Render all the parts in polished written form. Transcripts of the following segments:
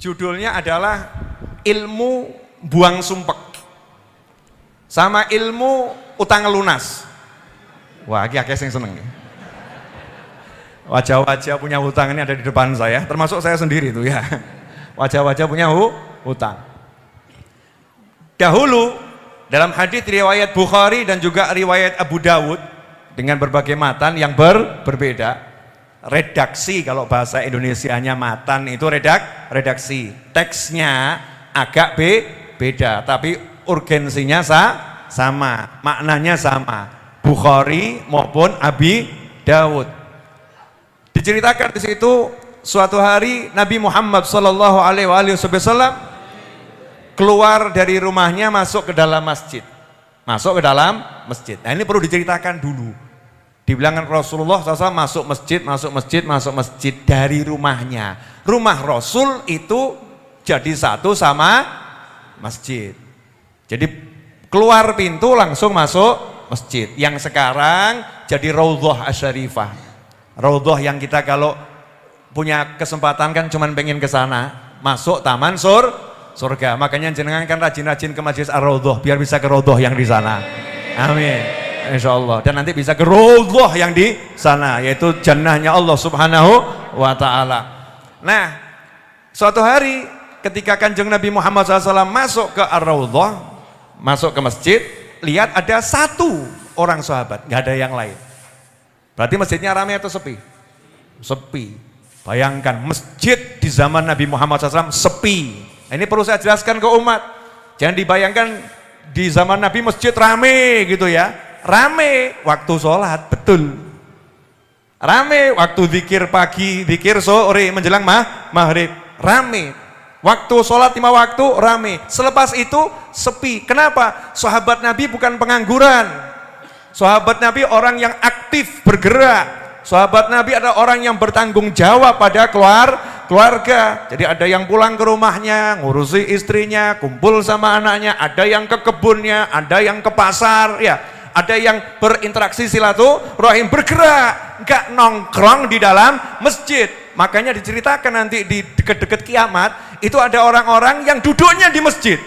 Judulnya adalah ilmu buang sumpek sama ilmu utang lunas. Wah, aki yang seneng ya. Wajah-wajah punya hutang ini ada di depan saya, termasuk saya sendiri tuh ya. Wajah-wajah punya hutang. Dahulu dalam hadis riwayat Bukhari dan juga riwayat Abu Dawud dengan berbagai matan yang berbeda. Redaksi, kalau bahasa Indonesianya matan itu redaksi, teksnya agak beda, tapi urgensinya sama, maknanya sama, Bukhari maupun Abi Dawud. Diceritakan di situ suatu hari Nabi Muhammad Shallallahu Alaihi Wasallam keluar dari rumahnya masuk ke dalam masjid, Nah ini perlu diceritakan dulu. Dibilangkan Rasulullah SAW masuk masjid dari rumahnya. Rumah Rasul itu jadi satu sama masjid. Jadi keluar pintu langsung masuk masjid. Yang sekarang jadi Raudhah Asy-Syarifah. Raudhah yang kita kalau punya kesempatan kan cuman pengen ke sana, masuk taman surga. Makanya jenengan kan rajin-rajin ke Masjid Ar-Raudhah biar bisa ke Raudhah yang di sana. Amin. Insya Allah, dan nanti bisa ke Raudhah yang di sana, yaitu jannahnya Allah Subhanahu wa Ta'ala. Nah, suatu hari ketika Kanjeng Nabi Muhammad SAW masuk ke Ar-Raudhah, masuk ke masjid, lihat ada satu orang sahabat, nggak ada yang lain. Berarti masjidnya ramai atau sepi? Sepi. Bayangkan masjid di zaman Nabi Muhammad SAW sepi. Nah, ini perlu saya jelaskan ke umat. Jangan dibayangkan di zaman Nabi masjid rame gitu ya. Rame waktu sholat, betul. Rame waktu zikir pagi, zikir sore menjelang maghrib, rame. Waktu sholat 5 waktu, rame. Selepas itu sepi. Kenapa? Sahabat Nabi bukan pengangguran. Sahabat Nabi orang yang aktif bergerak. Sahabat Nabi adalah orang yang bertanggung jawab pada keluarga. Jadi ada yang pulang ke rumahnya, ngurusi istrinya, kumpul sama anaknya. Ada yang ke kebunnya, ada yang ke pasar, ya. Ada yang berinteraksi silaturahim, bergerak, nggak nongkrong di dalam masjid. Makanya diceritakan nanti di dekat-dekat kiamat itu ada orang-orang yang duduknya di masjid,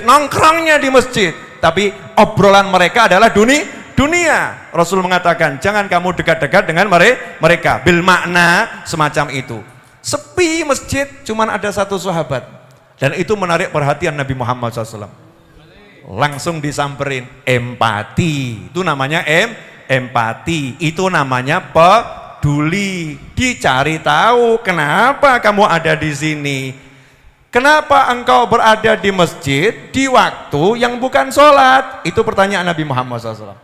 nongkrongnya di masjid, tapi obrolan mereka adalah dunia. Rasul mengatakan jangan kamu dekat-dekat dengan mereka, bil makna semacam itu. Sepi masjid, cuman ada satu sahabat, dan itu menarik perhatian Nabi Muhammad SAW. Langsung disamperin, empati, itu namanya empati, itu namanya peduli. Dicari tahu kenapa kamu ada di sini, kenapa engkau berada di masjid di waktu yang bukan sholat. Itu pertanyaan Nabi Muhammad SAW.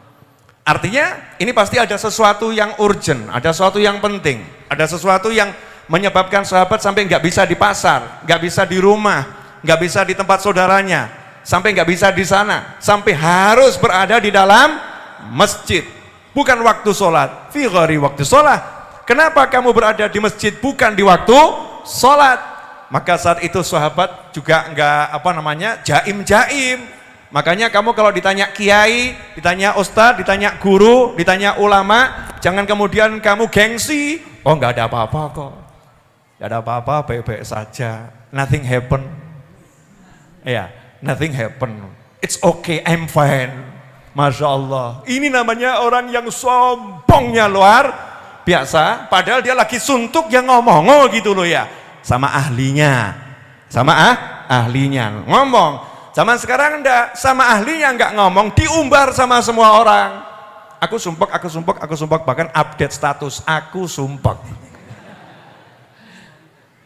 Artinya ini pasti ada sesuatu yang urgent, ada sesuatu yang penting, ada sesuatu yang menyebabkan sahabat sampai nggak bisa di pasar, nggak bisa di rumah, nggak bisa di tempat saudaranya, sampai nggak bisa di sana, sampai harus berada di dalam masjid. Bukan waktu sholat, fi ghairi waktu sholat. Kenapa kamu berada di masjid bukan di waktu sholat? Maka saat itu sahabat juga nggak jaim. Makanya kamu kalau ditanya kiai, ditanya ustadz, ditanya guru, ditanya ulama, jangan kemudian kamu gengsi. Oh nggak ada apa-apa kok, nggak ada apa-apa, baik-baik saja, nothing happen. Ya. Nothing happen, it's okay, I'm fine. Masya Allah, ini namanya orang yang sombongnya luar biasa. Padahal dia lagi suntuk yang ngomong gitu loh ya, sama ahlinya, ngomong. Zaman sekarang enggak, sama ahlinya enggak ngomong, diumbar sama semua orang. Aku sumpek, bahkan update status, aku sumpek.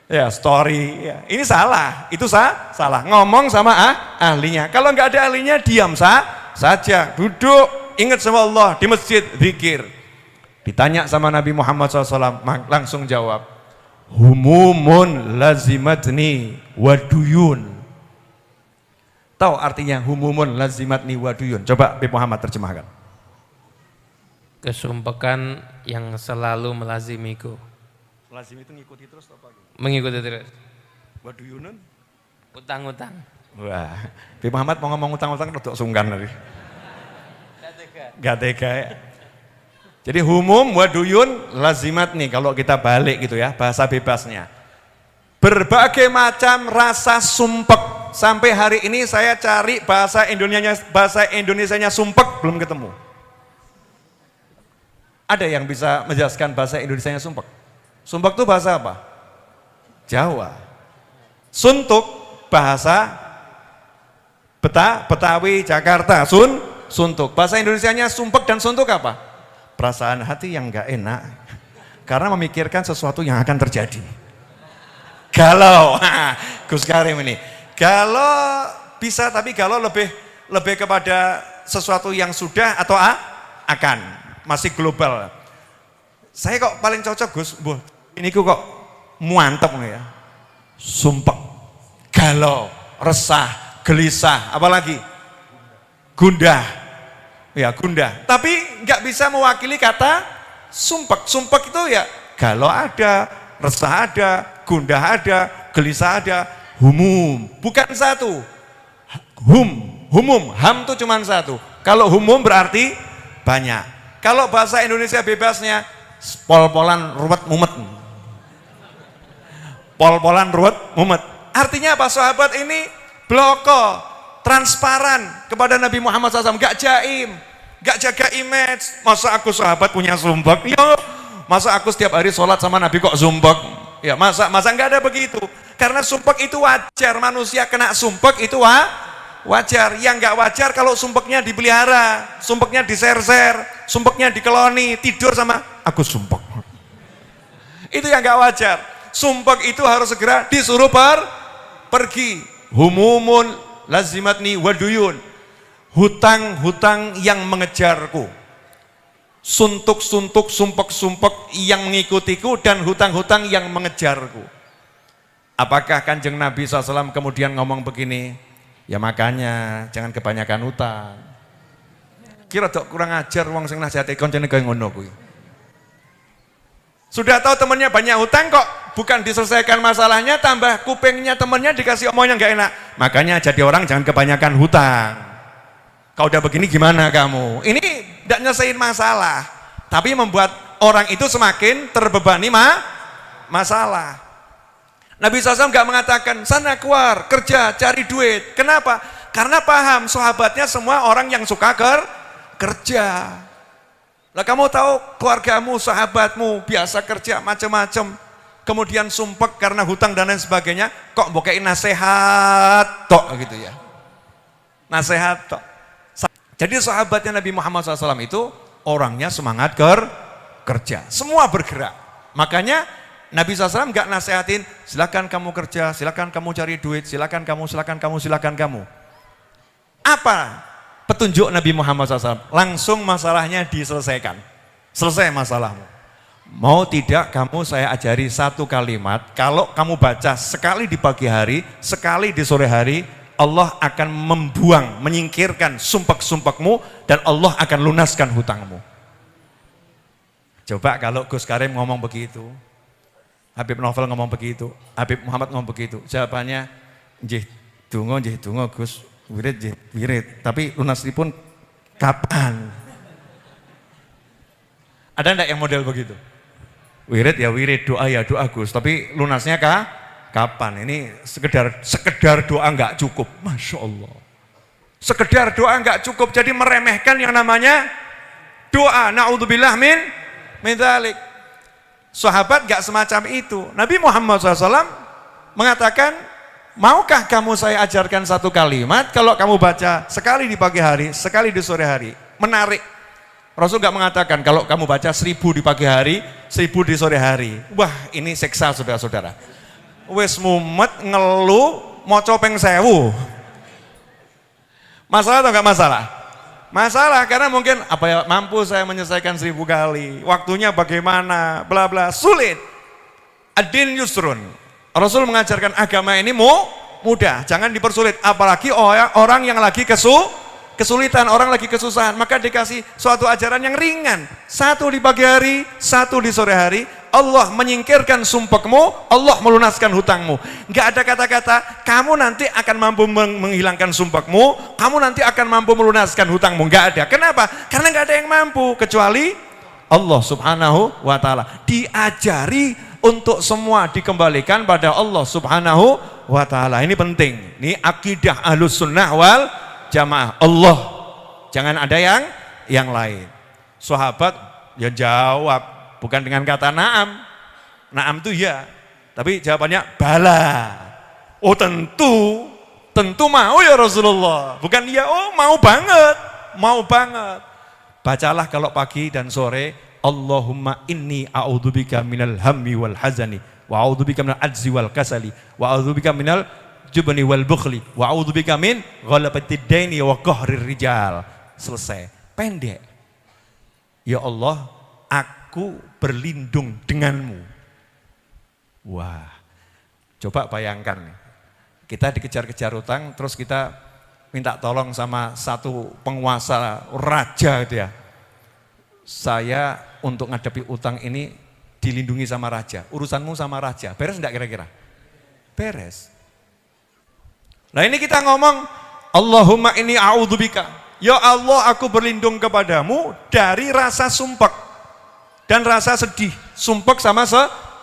Ya, story ya. Ini salah, itu salah, ngomong sama ahlinya. Kalau nggak ada ahlinya diam saja, duduk, ingat sama Allah di masjid, zikir. Ditanya sama Nabi Muhammad SAW, langsung jawab, humumun lazimatni waduyun. Tahu artinya humumun lazimatni waduyun? Coba Nabi Muhammad terjemahkan. Kesumpakan yang selalu melazimiku. Lazim itu ngikuti terus apa? Mengikuti terus. Waduyunun? Utang-utang. Wah, Nabi Muhammad mau ngomong utang-utang rodok sungkan tadi. Gak tega ya. Jadi humum waduyun lazimat nih kalau kita balik gitu ya, bahasa bebasnya. Berbagai macam rasa sumpek. Sampai hari ini saya cari bahasa Indonesianya sumpek belum ketemu. Ada yang bisa menjelaskan bahasa Indonesianya sumpek? Sumpek itu bahasa apa? Jawa. Suntuk bahasa Betawi, Jakarta. Suntuk. Bahasa Indonesianya sumpek dan suntuk apa? Perasaan hati yang enggak enak karena memikirkan sesuatu yang akan terjadi. Galau. Gus Karim ini. Galau bisa, tapi galau lebih kepada sesuatu yang sudah atau akan, masih global. Saya kok paling cocok Gus, ini kok muantep nih ya. Sumpek, galau, resah, gelisah, apalagi gundah. Ya gundah, tapi nggak bisa mewakili kata sumpek. Sumpek itu ya galau ada, resah ada, gundah ada, gelisah ada, humum. Bukan satu, humum, ham itu cuma satu. Kalau humum berarti banyak. Kalau bahasa Indonesia bebasnya pol-polan ruwet mumet. Pol-polan ruwet mumet. Artinya apa? Sahabat ini bloko, transparan kepada Nabi Muhammad SAW, gak jaim, gak jaga image. Masa aku sahabat punya sumpek? Ya, masa aku setiap hari sholat sama Nabi kok sumpek? Ya, masa gak ada begitu. Karena sumpek itu wajar, manusia kena sumpek itu wajar. Yang gak wajar kalau sumpeknya dipelihara, sumpeknya diser-ser, sumpeknya dikeloni, tidur sama aku sumpek. Itu yang gak wajar. Sumpek itu harus segera disuruh pergi. Humumun lazimatni waduyun, hutang-hutang yang mengejarku, suntuk-suntuk, sumpek-sumpek yang mengikutiku, dan hutang-hutang yang mengejarku. Apakah Kanjeng Nabi SAW kemudian ngomong begini, ya makanya jangan kebanyakan hutang. Kira dok kurang ajar wong sing nasihati koncone kaya ngono kuwi. Sudah tahu temannya banyak hutang kok bukan diselesaikan masalahnya, tambah kupingnya temannya dikasih omong yang gak enak. Makanya jadi orang jangan kebanyakan hutang. Kalau udah begini gimana kamu? Ini tidak nyelesain masalah, tapi membuat orang itu semakin terbebani masalah. Nabi SAW gak mengatakan sana keluar kerja cari duit. Kenapa? Karena paham sahabatnya semua orang yang suka kerja. Lah kamu tahu keluargamu, sahabatmu biasa kerja macam-macam, kemudian sumpek karena hutang dan lain sebagainya, kok bokein nasihat tok gitu ya. Nasihat tok. Jadi sahabatnya Nabi Muhammad SAW itu orangnya semangat kerja, semua bergerak. Makanya Nabi SAW nggak nasihatin, silakan kamu kerja, silakan kamu cari duit, silakan kamu. Apa petunjuk Nabi Muhammad SAW? Langsung masalahnya diselesaikan. Selesai masalahmu. Mau tidak kamu saya ajari satu kalimat, kalau kamu baca sekali di pagi hari, sekali di sore hari, Allah akan membuang, menyingkirkan sumpek-sumpekmu, dan Allah akan lunaskan hutangmu. Coba kalau Gus Karim ngomong begitu, Habib Novel ngomong begitu, Habib Muhammad ngomong begitu, jawabannya nggih donga Gus, wirid, tapi lunasipun kapan? Ada enggak yang model begitu? Wirid ya wirid, doa ya doa Gus, tapi lunasnya kapan? Ini sekedar doa enggak cukup, Masya Allah. Sekedar doa enggak cukup, jadi meremehkan yang namanya doa. Na'udzubillah min dzalik. Sahabat enggak semacam itu. Nabi Muhammad SAW mengatakan, maukah kamu saya ajarkan satu kalimat, kalau kamu baca sekali di pagi hari, sekali di sore hari, menarik. Rasul gak mengatakan kalau kamu baca 1000 di pagi hari, 1000 di sore hari. Wah, ini seksa saudara-saudara. Wes mumet ngeluh maca ping 1000. Masalah atau enggak masalah? Masalah karena mungkin apa ya, mampu saya menyelesaikan 1000 kali, waktunya bagaimana, bla bla, sulit. Ad-din yusrun. Rasul mengajarkan agama ini mudah, jangan dipersulit, apalagi orang yang lagi kesulitan, orang lagi kesusahan, maka dikasih suatu ajaran yang ringan. Satu di pagi hari, satu di sore hari, Allah menyingkirkan sumpahmu, Allah melunaskan hutangmu. Enggak ada kata-kata kamu nanti akan mampu menghilangkan sumpahmu, kamu nanti akan mampu melunaskan hutangmu. Enggak ada. Kenapa? Karena enggak ada yang mampu kecuali Allah Subhanahu wa taala. Diajari untuk semua dikembalikan pada Allah Subhanahu wa taala. Ini penting. Ini akidah Ahlus Sunnah wal Jamaah. Allah. Jangan ada yang lain. Sahabat ya jawab bukan dengan kata na'am. Na'am itu ya, tapi jawabannya bala. Oh tentu mau ya Rasulullah. Bukan ya, oh mau banget. Bacalah kalau pagi dan sore, Allahumma inni a'udzubika minal hammi wal hazani, wa a'udzubika minal ajzi wal kasali, wa a'udzubika minal jubni wal bukhli, wa a'udzubika min ghalabatid daini wa qahrir rijal. Selesai. Pendek. Ya Allah, aku berlindung denganmu. Wah, coba bayangkan, kita dikejar-kejar utang, terus kita minta tolong sama satu penguasa raja gitu ya. Saya untuk ngadepi utang ini dilindungi sama raja, urusanmu sama raja, beres enggak kira-kira? Beres. Nah ini kita ngomong, Allahumma inni a'udzubika, ya Allah aku berlindung kepadamu dari rasa sumpek dan rasa sedih. Sumpek sama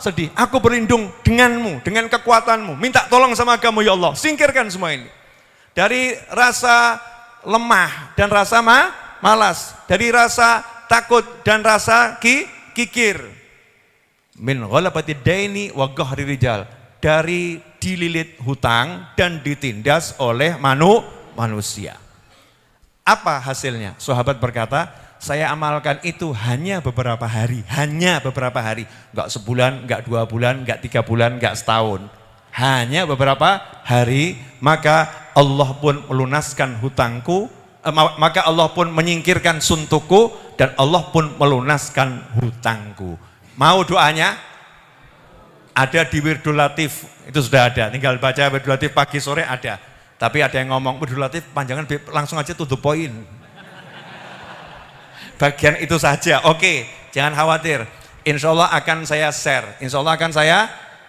sedih. Aku berlindung denganmu, dengan kekuatanmu. Minta tolong sama kamu ya Allah. Singkirkan semua ini. Dari rasa lemah dan rasa malas. Dari rasa takut dan rasa kikir. Min ghalabatid daini wa qahri rijal. Dari dililit hutang dan ditindas oleh manusia. Apa hasilnya? Sahabat berkata, saya amalkan itu hanya beberapa hari, enggak sebulan, enggak 2 bulan, enggak 3 bulan, enggak setahun, hanya beberapa hari, maka Allah pun melunaskan hutangku, maka Allah pun menyingkirkan suntukku, dan Allah pun melunaskan hutangku. Mau doanya? Ada di Wirdul Latif, itu sudah ada, tinggal baca Wirdul Latif pagi sore ada. Tapi ada yang ngomong, Wirdul Latif panjangan, langsung aja to the point. Bagian itu saja, oke, jangan khawatir. Insya Allah akan saya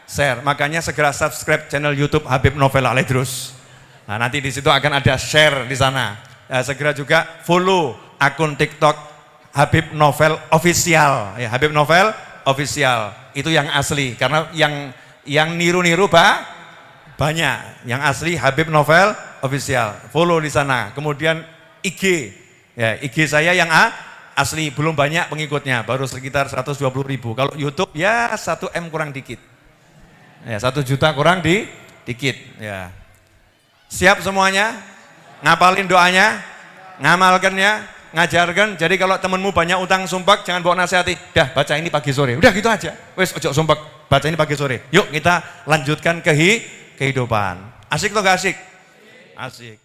share. Makanya segera subscribe channel YouTube Habib Novel Al-Idrus. Nah nanti di situ akan ada share di sana. Segera juga follow akun TikTok Habib Novel Official. Ya, Habib Novel Official itu yang asli, karena yang niru-niru banyak. Yang asli Habib Novel Official. Follow di sana. Kemudian IG, ya IG saya yang asli, belum banyak pengikutnya, baru sekitar 120.000. Kalau YouTube ya 1M kurang dikit, ya 1 juta kurang dikit. Ya. Siap semuanya? Ngapalin doanya, ngamalkannya, ngajarkan. Jadi kalau temenmu banyak utang sumpah, jangan bawa nasihati, dah baca ini pagi sore, udah gitu aja, wes ojo sumpah, baca ini pagi sore. Yuk kita lanjutkan kehidupan. Asik atau gak asik? Asik.